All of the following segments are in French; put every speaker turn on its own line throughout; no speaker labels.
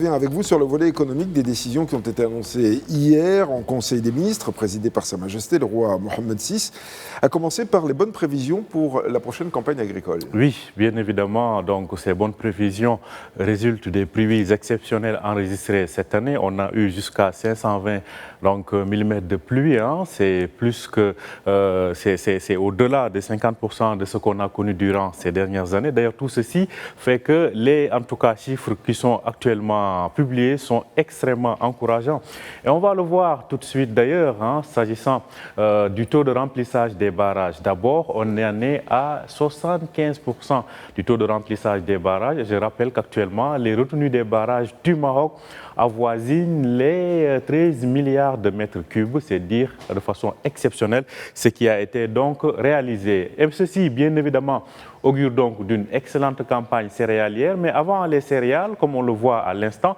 Avec vous sur le volet économique des décisions qui ont été annoncées hier en Conseil des ministres, présidé par Sa Majesté le roi Mohammed VI, à commencer par les bonnes prévisions pour la prochaine campagne agricole.
Oui, bien évidemment. Donc, ces bonnes prévisions résultent des pluies exceptionnelles enregistrées cette année. On a eu jusqu'à 520 millimètres de pluie. C'est plus que, c'est au-delà de 50% de ce qu'on a connu durant ces dernières années. D'ailleurs, tout ceci fait que les, en tout cas, chiffres qui sont actuellement publiés sont extrêmement encourageants. Et on va le voir tout de suite d'ailleurs, s'agissant du taux de remplissage des barrages. D'abord, on est né à 75% du taux de remplissage des barrages. Je rappelle qu'actuellement, les retenues des barrages du Maroc avoisinent les 13 milliards de mètres cubes, c'est dire de façon exceptionnelle ce qui a été donc réalisé. Et ceci, bien évidemment, augure donc d'une excellente campagne céréalière, mais avant les céréales, comme on le voit à l'instant,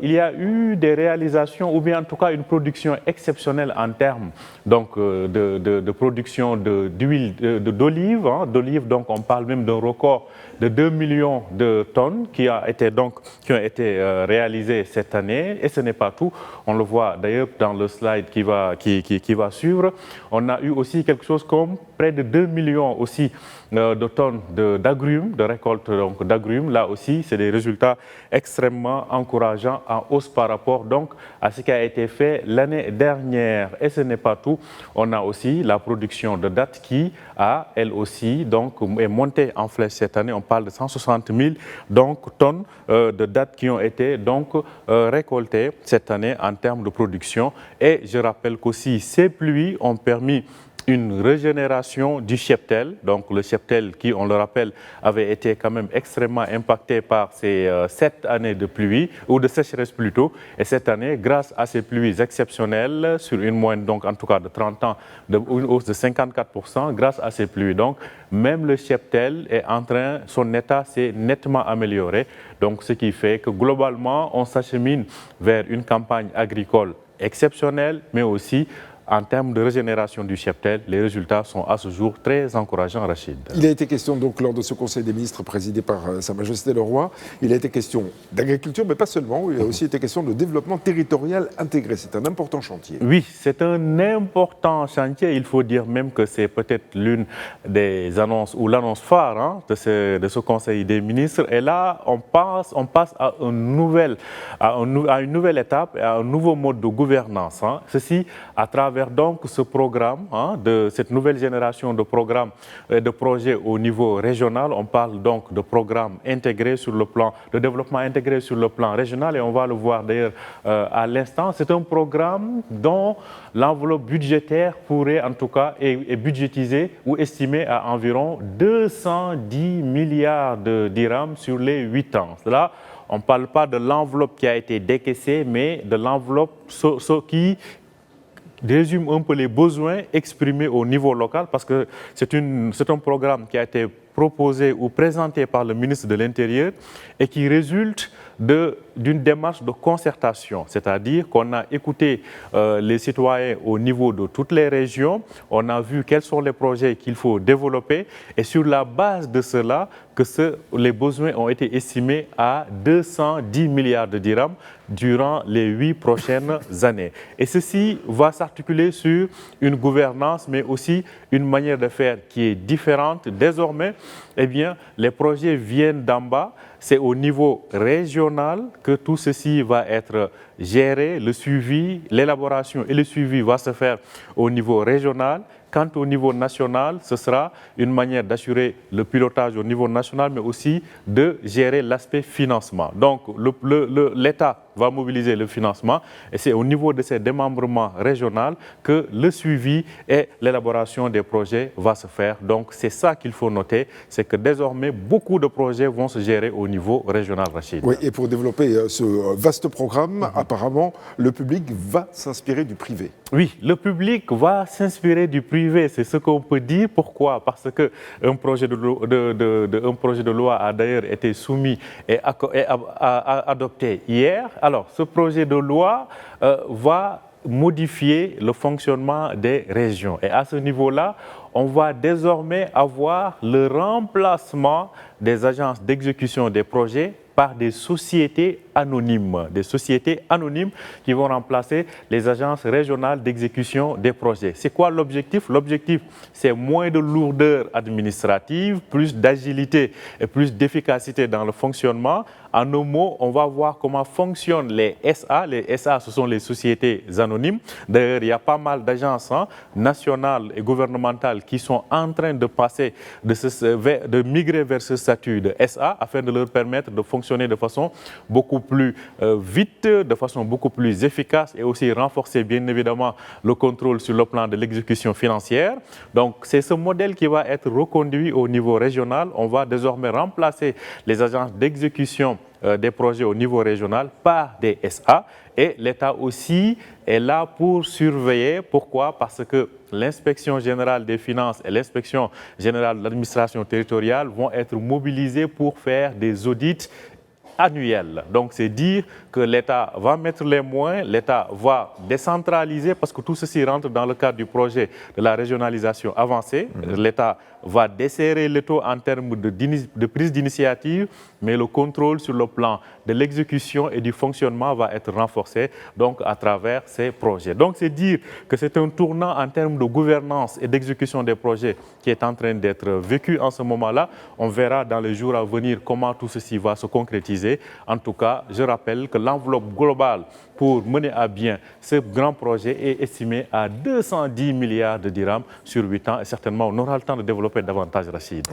il y a eu des réalisations ou bien en tout cas une production exceptionnelle en termes donc, de production d'huile d'olive. D'olive, donc on parle même d'un record de 2 millions de tonnes qui ont été réalisées cette année. Et ce n'est pas tout, on le voit d'ailleurs dans le slide qui va suivre. On a eu aussi quelque chose comme près de 2 millions aussi de tonnes d'agrumes, de récolte d'agrumes. Là aussi, c'est des résultats extrêmement encourageants en hausse par rapport donc à ce qui a été fait l'année dernière. Et ce n'est pas tout. On a aussi la production de dattes qui a, elle aussi, donc, est montée en flèche cette année. On parle de 160 000 tonnes de dattes qui ont été donc récoltées cette année en termes de production. Et je rappelle qu'aussi ces pluies ont permis une régénération du cheptel. Donc le cheptel qui, on le rappelle, avait été quand même extrêmement impacté par ces 7 années de pluie, ou de sécheresse plutôt. Et cette année, grâce à ces pluies exceptionnelles, sur une moyenne donc en tout cas de 30 ans, une hausse de 54%, grâce à ces pluies. Donc même le cheptel est en train, son état s'est nettement amélioré. Donc ce qui fait que globalement, on s'achemine vers une campagne agricole exceptionnelle, mais aussi en termes de régénération du cheptel, les résultats sont à ce jour très encourageants, Rachid.
Il a été question donc lors de ce Conseil des ministres présidé par Sa Majesté le Roi, il a été question d'agriculture, mais pas seulement, il a aussi été question de développement territorial intégré. C'est un important chantier.
Oui, c'est un important chantier. Il faut dire même que c'est peut-être l'une des annonces ou l'annonce phare de ce Conseil des ministres. Et là, on passe à une nouvelle étape, à un nouveau mode de gouvernance. Ceci à travers donc ce programme, de cette nouvelle génération de programmes et de projets au niveau régional. On parle donc de programmes intégrés sur le plan, de développement intégré sur le plan régional, et on va le voir d'ailleurs à l'instant. C'est un programme dont l'enveloppe budgétaire pourrait en tout cas est budgétisée ou estimée à environ 210 milliards de dirhams sur les 8 ans. Là, on ne parle pas de l'enveloppe qui a été décaissée, mais de l'enveloppe qui résume un peu les besoins exprimés au niveau local, parce que c'est un programme qui a été proposé ou présenté par le ministre de l'Intérieur et qui résulte d'une démarche de concertation, c'est-à-dire qu'on a écouté les citoyens au niveau de toutes les régions, on a vu quels sont les projets qu'il faut développer, et sur la base de cela, les besoins ont été estimés à 210 milliards de dirhams durant les 8 prochaines années. Et ceci va s'articuler sur une gouvernance, mais aussi une manière de faire qui est différente. Désormais, eh bien, les projets viennent d'en bas. C'est au niveau régional que tout ceci va être géré, le suivi, l'élaboration et le suivi va se faire au niveau régional. Quant au niveau national, ce sera une manière d'assurer le pilotage au niveau national, mais aussi de gérer l'aspect financement. Donc, l'État va mobiliser le financement, et c'est au niveau de ces démembrements régionaux que le suivi et l'élaboration des projets va se faire. Donc, c'est ça qu'il faut noter, c'est que désormais, beaucoup de projets vont se gérer au niveau régional, Rachid.
Oui, et pour développer ce vaste programme, apparemment, le public va s'inspirer du privé.
Oui, le public va s'inspirer du privé, c'est ce qu'on peut dire. Pourquoi? Parce qu'un projet de loi a d'ailleurs été soumis et adopté hier. Alors, ce projet de loi va modifier le fonctionnement des régions. Et à ce niveau-là, on va désormais avoir le remplacement des agences d'exécution des projets par des sociétés anonymes qui vont remplacer les agences régionales d'exécution des projets. C'est quoi l'objectif? L'objectif, c'est moins de lourdeur administrative, plus d'agilité et plus d'efficacité dans le fonctionnement. En un mot, on va voir comment fonctionnent les SA. Les SA, ce sont les sociétés anonymes. D'ailleurs, il y a pas mal d'agences nationales et gouvernementales qui sont en train de passer, de migrer vers ce statut de SA afin de leur permettre de fonctionner de façon beaucoup plus vite, de façon beaucoup plus efficace et aussi renforcer bien évidemment le contrôle sur le plan de l'exécution financière. Donc, c'est ce modèle qui va être reconduit au niveau régional. On va désormais remplacer les agences d'exécution des projets au niveau régional par des SA et l'État aussi est là pour surveiller. Pourquoi? Parce que l'inspection générale des finances et l'inspection générale de l'administration territoriale vont être mobilisées pour faire des audits annuels. Donc c'est dire que l'État va mettre les moyens, l'État va décentraliser parce que tout ceci rentre dans le cadre du projet de la régionalisation avancée. L'État va desserrer le taux en termes de prise d'initiative, mais le contrôle sur le plan de l'exécution et du fonctionnement va être renforcé donc à travers ces projets. Donc c'est dire que c'est un tournant en termes de gouvernance et d'exécution des projets qui est en train d'être vécu en ce moment-là. On verra dans les jours à venir comment tout ceci va se concrétiser. En tout cas, je rappelle que l'enveloppe globale pour mener à bien ce grand projet est estimée à 210 milliards de dirhams sur 8 ans et certainement on aura le temps de développer davantage, Rachid.